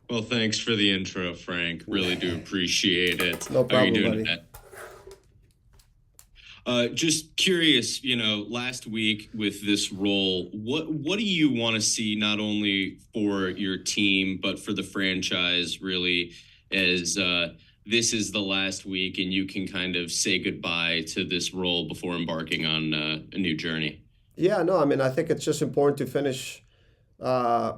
Well, thanks for the intro, Frank. Really do appreciate it. No How are you problem, doing buddy. today? Just curious, last week with this role, what do you want to see not only for your team but for the franchise really as this is the last week and you can kind of say goodbye to this role before embarking on a new journey? Yeah, no, I mean, I think it's just important to finish uh,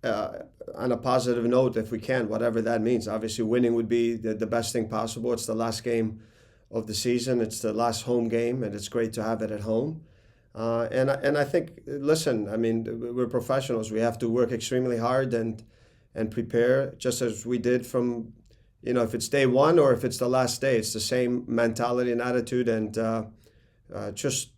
uh, on a positive note if we can, whatever that means. Obviously, winning would be the best thing possible. It's the last game of the season. It's the last home game, and it's great to have it at home. And I think, listen, I mean, we're professionals. We have to work extremely hard and prepare just as we did from, if it's day one or if it's the last day. It's the same mentality and attitude, and just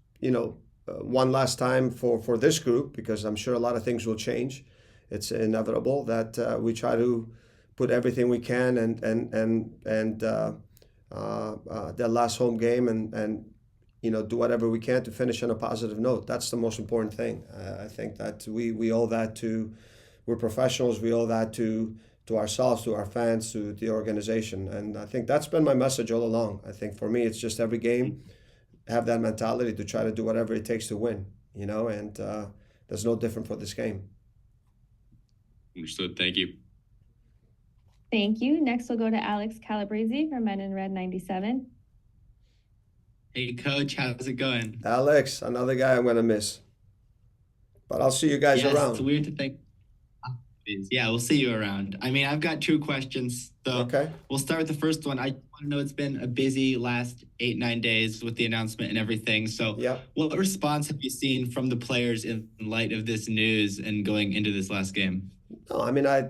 one last time for this group, because I'm sure a lot of things will change. It's inevitable that we try to put everything we can and their last home game and do whatever we can to finish on a positive note. That's the most important thing. I think that we owe that to, we're professionals. We owe that to ourselves, to our fans, to the organization, and I think that's been my message all along. I think for me, it's just every game have that mentality to try to do whatever it takes to win. And there's no different for this game. Understood. Thank you. Thank you. Next, we'll go to Alex Calabrese from Men in Red 97. Hey, Coach, how's it going? Alex, another guy I'm gonna miss, but I'll see you guys Yes, it's around. weird to think. Yeah, we'll see you around. I mean, I've got two questions. So Okay. we'll start with the first one. I want to know it's been a busy last 8, 9 days with the announcement and everything. So Yeah. what response have you seen from the players in light of this news and going into this last game? No, I mean, yeah,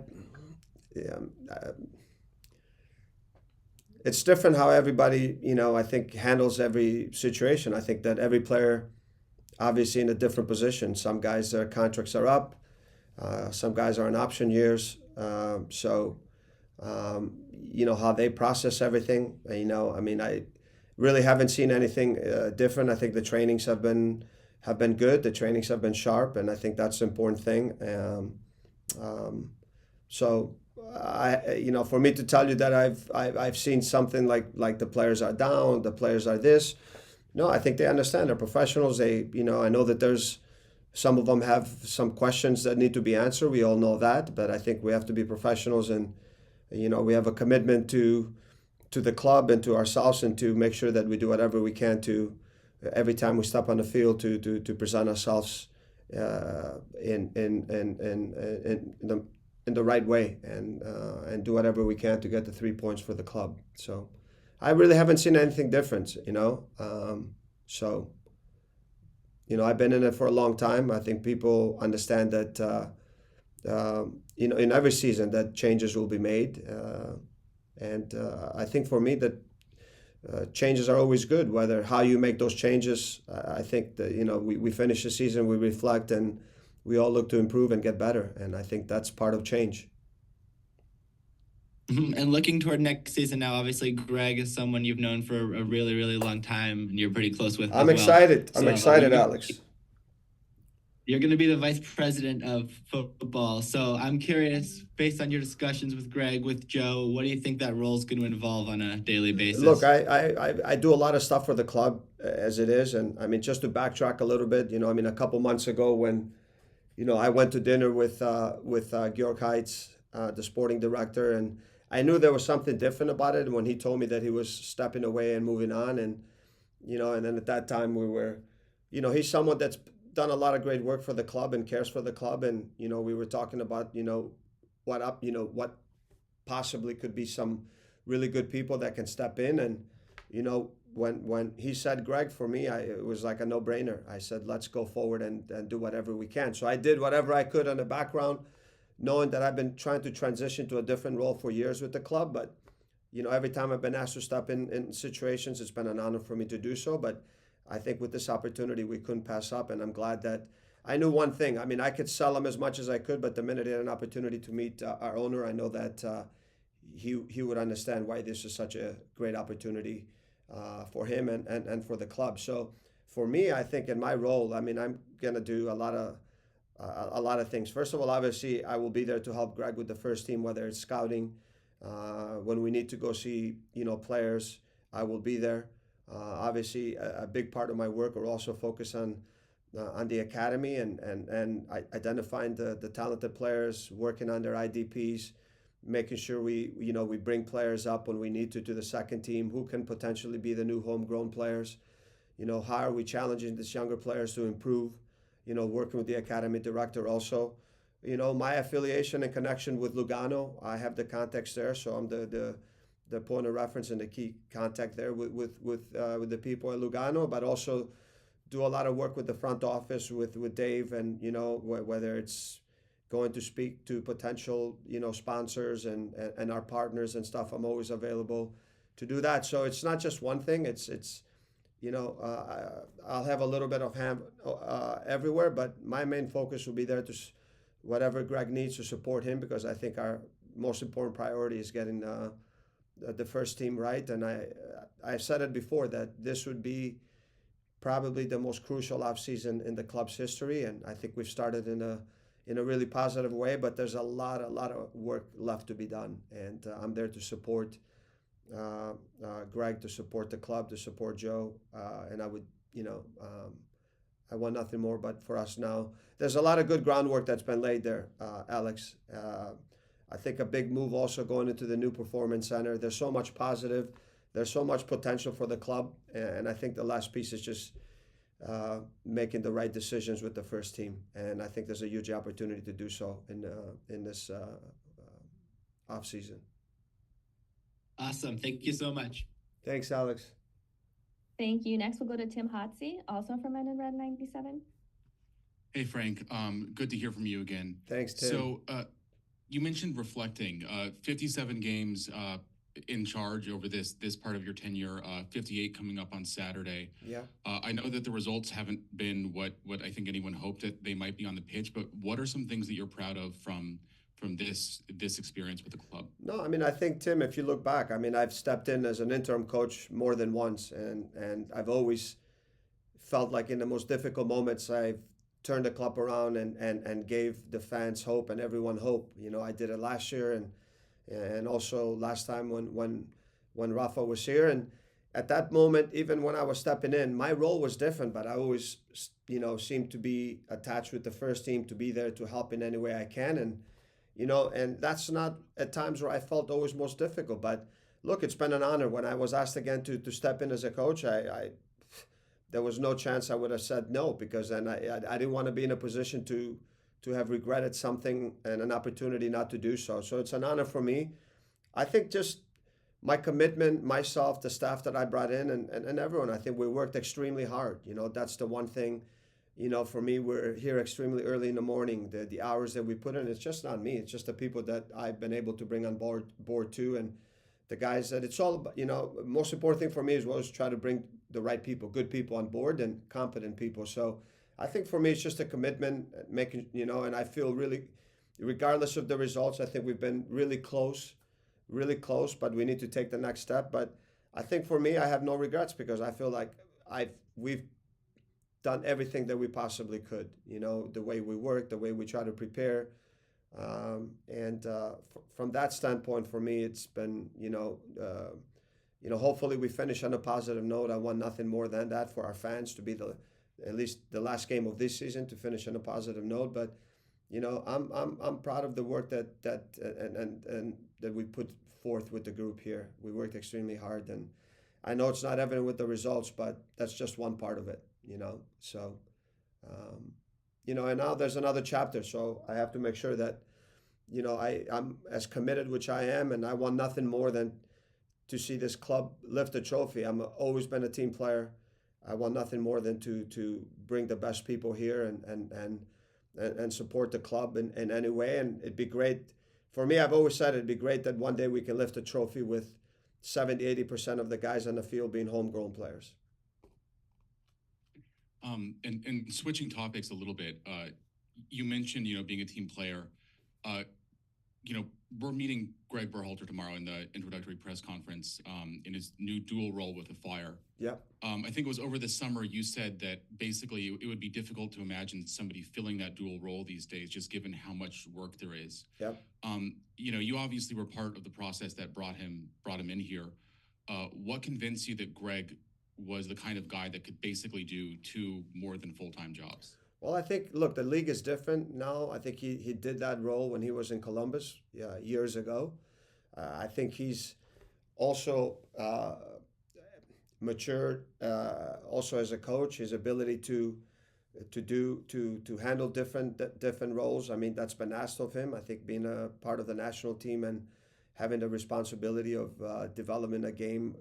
uh, it's different how everybody, I think, handles every situation. I think that every player, obviously, in a different position. Some guys, their contracts are up. Some guys are in option years. So, how they process everything. I mean, I really haven't seen anything different. I think the trainings have been good. The trainings have been sharp, and I think that's the important thing. So for me to tell you that I've seen something like the players are down, the players are this. No, I think they understand. They're professionals. I know that there's some of them have some questions that need to be answered. We all know that, but I think we have to be professionals, and we have a commitment to the club and to ourselves, and to make sure that we do whatever we can to every time we step on the field to present ourselves in the right way, and do whatever we can to get the 3 points for the club. So I really haven't seen anything different. So I've been in it for a long time. I think people understand that in every season that changes will be made, and I think for me that changes are always good. Whether how you make those changes, I think that we finish the season, we reflect, and we all look to improve and get better. And I think that's part of change. And looking toward next season now, obviously Greg is someone you've known for a really, really long time and you're pretty close with I'm as well. excited. I'm So excited, Alex. you're going to be the vice president of football. So I'm curious, based on your discussions with Greg, with Joe, what do you think that role is going to involve on a daily basis? Look, I do a lot of stuff for the club as it is, and I mean, just to backtrack a little bit, I mean, a couple months ago when I went to dinner with Georg Heitz, the sporting director, and I knew there was something different about it. And when he told me that he was stepping away and moving on, and then at that time we were, he's someone that's done a lot of great work for the club and cares for the club, and we were talking about what possibly could be some really good people that can step in, and when he said Greg, for me, it was like a no-brainer. I said, let's go forward and do whatever we can. So I did whatever I could on the background, knowing that I've been trying to transition to a different role for years with the club. But every time I've been asked to step in situations, it's been an honor for me to do so. But I think with this opportunity, we couldn't pass up, and I'm glad that I knew one thing. I mean, I could sell him as much as I could, but the minute he had an opportunity to meet our owner, I know that he would understand why this is such a great opportunity for him and for the club. So for me, I think in my role, I mean, I'm gonna do a lot a lot of things. First of all, obviously, I will be there to help Greg with the first team, whether it's scouting, when we need to go see players, I will be there. Obviously, a big part of my work will also focus on the academy and identifying the talented players, working on their IDPs, making sure we bring players up when we need to the second team who can potentially be the new homegrown players. How are we challenging these younger players to improve? Working with the academy director also. My affiliation and connection with Lugano, I have the context there, so I'm the point of reference and the key contact there with the people at Lugano, but also do a lot of work with the front office with Dave, and whether it's going to speak to potential sponsors and our partners and stuff. I'm always available to do that. So it's not just one thing. It's I'll have a little bit of hand everywhere, but my main focus will be there to whatever Greg needs to support him, because I think our most important priority is getting the first team right. And I said it before that this would be probably the most crucial offseason in the club's history, and I think we've started in a really positive way. But there's a lot of work left to be done, and I'm there to support Greg, to support the club, to support Joe, and I would, I want nothing more but for us now. There's a lot of good groundwork that's been laid there, Alex. I think a big move also going into the new performance center. There's so much positive. There's so much potential for the club, and I think the last piece is just making the right decisions with the first team. And I think there's a huge opportunity to do so in this off season. Awesome. Thank you so much. Thanks, Alex. Thank you. Next, we'll go to Tim Hotsey, also from Men in Red 97. Hey, Frank. Good to hear from you again. Thanks, Tim. So you mentioned reflecting 57 games in charge over this part of your tenure, 58 coming up on Saturday. Yeah. I know that the results haven't been what I think anyone hoped that they might be on the pitch, but what are some things that you're proud of from this experience with the club? No, I mean, I think, Tim, if you look back, I mean, I've stepped in as an interim coach more than once, and I've always felt like in the most difficult moments, I've turned the club around and gave the fans hope and everyone hope. I did it last year and also last time when Rafa was here. And at that moment, even when I was stepping in, my role was different, but I always, seemed to be attached with the first team, to be there to help in any way I can. And that's not at times where I felt always most difficult. But look, it's been an honor. When I was asked again to step in as a coach, there was no chance I would have said no, because then I didn't want to be in a position to have regretted something and an opportunity not to do so. So it's an honor for me. I think just my commitment, myself, the staff that I brought in, and everyone, I think we worked extremely hard. That's the one thing. For me, we're here extremely early in the morning. The hours that we put in, it's just not me. It's just the people that I've been able to bring on board too, and the guys that it's all about. Most important thing for me is always try to bring the right people, good people on board, and competent people. So I think for me, it's just a commitment, making and I feel really, regardless of the results, I think we've been really close, but we need to take the next step. But I think for me, I have no regrets, because I feel like we've done everything that we possibly could, the way we work, the way we try to prepare. From that standpoint, for me, it's been, hopefully we finish on a positive note. I want nothing more than that for our fans to be at least the last game of this season, to finish on a positive note. But, I'm proud of the work that we put forth with the group here. We worked extremely hard, and I know it's not evident with the results, but that's just one part of it. So, and now there's another chapter. So I have to make sure that, I'm as committed, which I am, and I want nothing more than to see this club lift a trophy. I've always been a team player. I want nothing more than to bring the best people here and support the club in any way. And it'd be great for me. I've always said it'd be great that one day we can lift a trophy with 70-80% of the guys on the field being homegrown players. And switching topics a little bit, you mentioned, being a team player. we're meeting Greg Berhalter tomorrow in the introductory press conference in his new dual role with the Fire. Yeah. I think it was over the summer you said that basically it would be difficult to imagine somebody filling that dual role these days, just given how much work there is. Yeah. You obviously were part of the process that brought him in here. What convinced you that Greg was the kind of guy that could basically do two more than full-time jobs? Well, I think, look, the league is different now. I think he did that role when he was in Columbus years ago. I think he's also matured also as a coach. His ability to handle different roles. I mean, that's been asked of him. I think being a part of the national team and having the responsibility of developing a game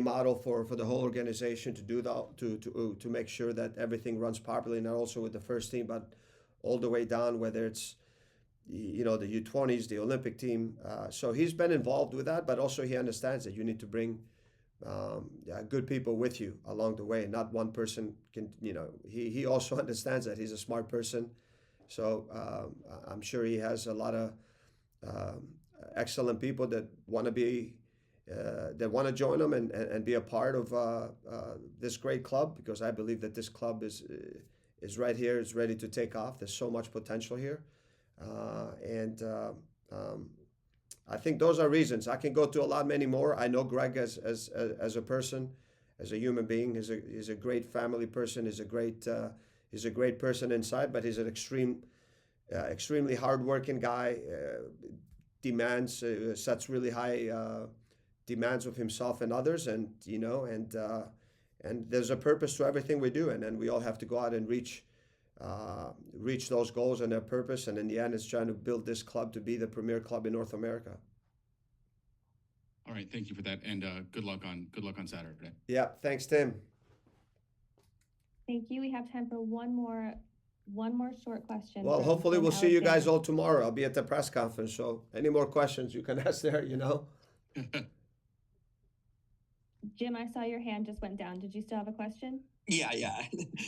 model for the whole organization to do that, to make sure that everything runs properly, not also with the first team, but all the way down, whether it's the U20s, the Olympic team. So he's been involved with that, but also he understands that you need to bring good people with you along the way. Not one person can, he also understands that. He's a smart person. So I'm sure he has a lot of excellent people that want to join him and be a part of this great club, because I believe that this club is right here, is ready to take off. There's so much potential here. I think those are reasons. I can go to a lot many more. I know Greg as a person, as a human being. He's a great family person. He's a great person inside, but he's an extremely hardworking guy. Sets really high demands of himself and others, and there's a purpose to everything we do, and then we all have to go out and reach those goals and their purpose. And in the end, it's trying to build this club to be the premier club in North America. All right, thank you for that, and good luck on Saturday. Yeah, thanks, Tim. Thank you. We have time for one more short question. Well, hopefully we'll see you guys all tomorrow. I'll be at the press conference, so any more questions you can ask there. Jim, I saw your hand just went down. Did you still have a question? Yeah.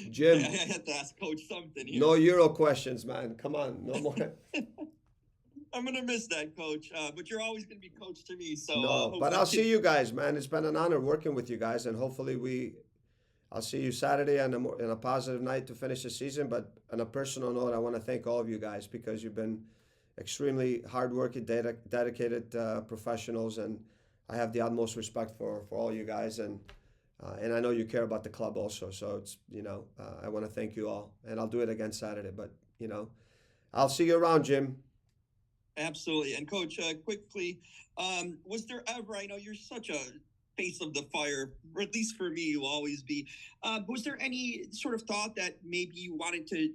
Jim, I had to ask Coach something here. No Euro questions, man. Come on, no more. I'm gonna miss that, Coach. But you're always gonna be Coach to me. So no, but I'll see you guys, man. It's been an honor working with you guys, and hopefully I'll see you Saturday on a positive night to finish the season. But on a personal note, I want to thank all of you guys, because you've been extremely hardworking, dedicated professionals, and I have the utmost respect for all you guys, and I know you care about the club also. So it's I want to thank you all, and I'll do it again Saturday. But I'll see you around, Jim. Absolutely. And Coach, quickly, was there ever? I know you're such a face of the Fire, or at least for me, you'll always be. Was there any sort of thought that maybe you wanted to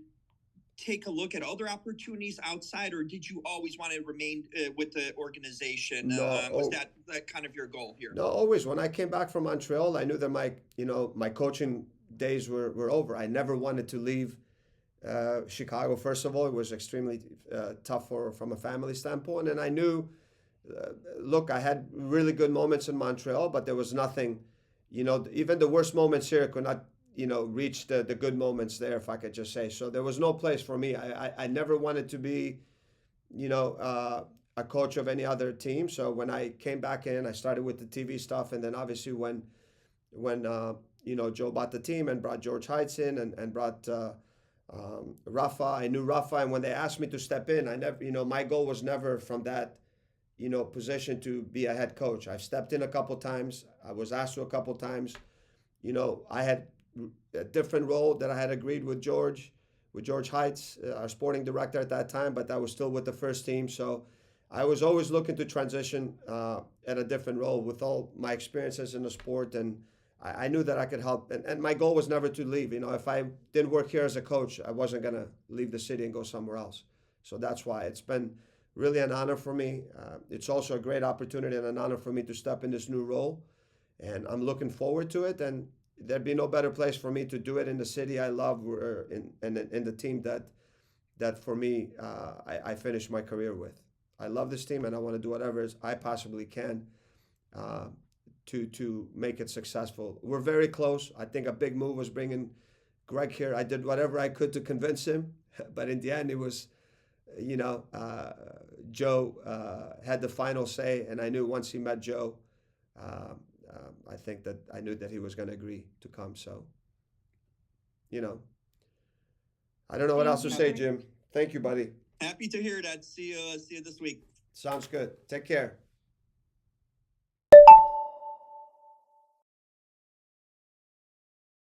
take a look at other opportunities outside, or did you always want to remain with the organization? No, was that kind of your goal here? No, always. When I came back from Montreal, I knew that my coaching days were over. I never wanted to leave Chicago. First of all, it was extremely tough from a family standpoint, and I knew, look, I had really good moments in Montreal, but there was nothing, even the worst moments here could not reach the good moments there, if I could just say. So there was no place for me. I never wanted to be, a coach of any other team. So when I came back in, I started with the TV stuff, and then obviously when Joe bought the team and brought George Heights in and brought Rafa, I knew Rafa, and when they asked me to step in, I never, my goal was never from that, position to be a head coach. I've stepped in a couple times. I was asked to a couple times. I had a different role that I had agreed with George Heights, our sporting director at that time, but that was still with the first team. So I was always looking to transition at a different role with all my experiences in the sport, and I knew that I could help. And my goal was never to leave. If I didn't work here as a coach, I wasn't going to leave the city and go somewhere else. So that's why it's been really an honor for me. It's also a great opportunity and an honor for me to step in this new role, and I'm looking forward to it. And there'd be no better place for me to do it in the city I love, in the team that for me, I finished my career with. I love this team, and I want to do whatever I possibly can to make it successful. We're very close. I think a big move was bringing Greg here. I did whatever I could to convince him, but in the end, it was Joe had the final say, and I knew once he met Joe, I knew that he was going to agree to come. So, I don't know what else to say, Jim. Thank you, buddy. Happy to hear that. See you this week. Sounds good. Take care.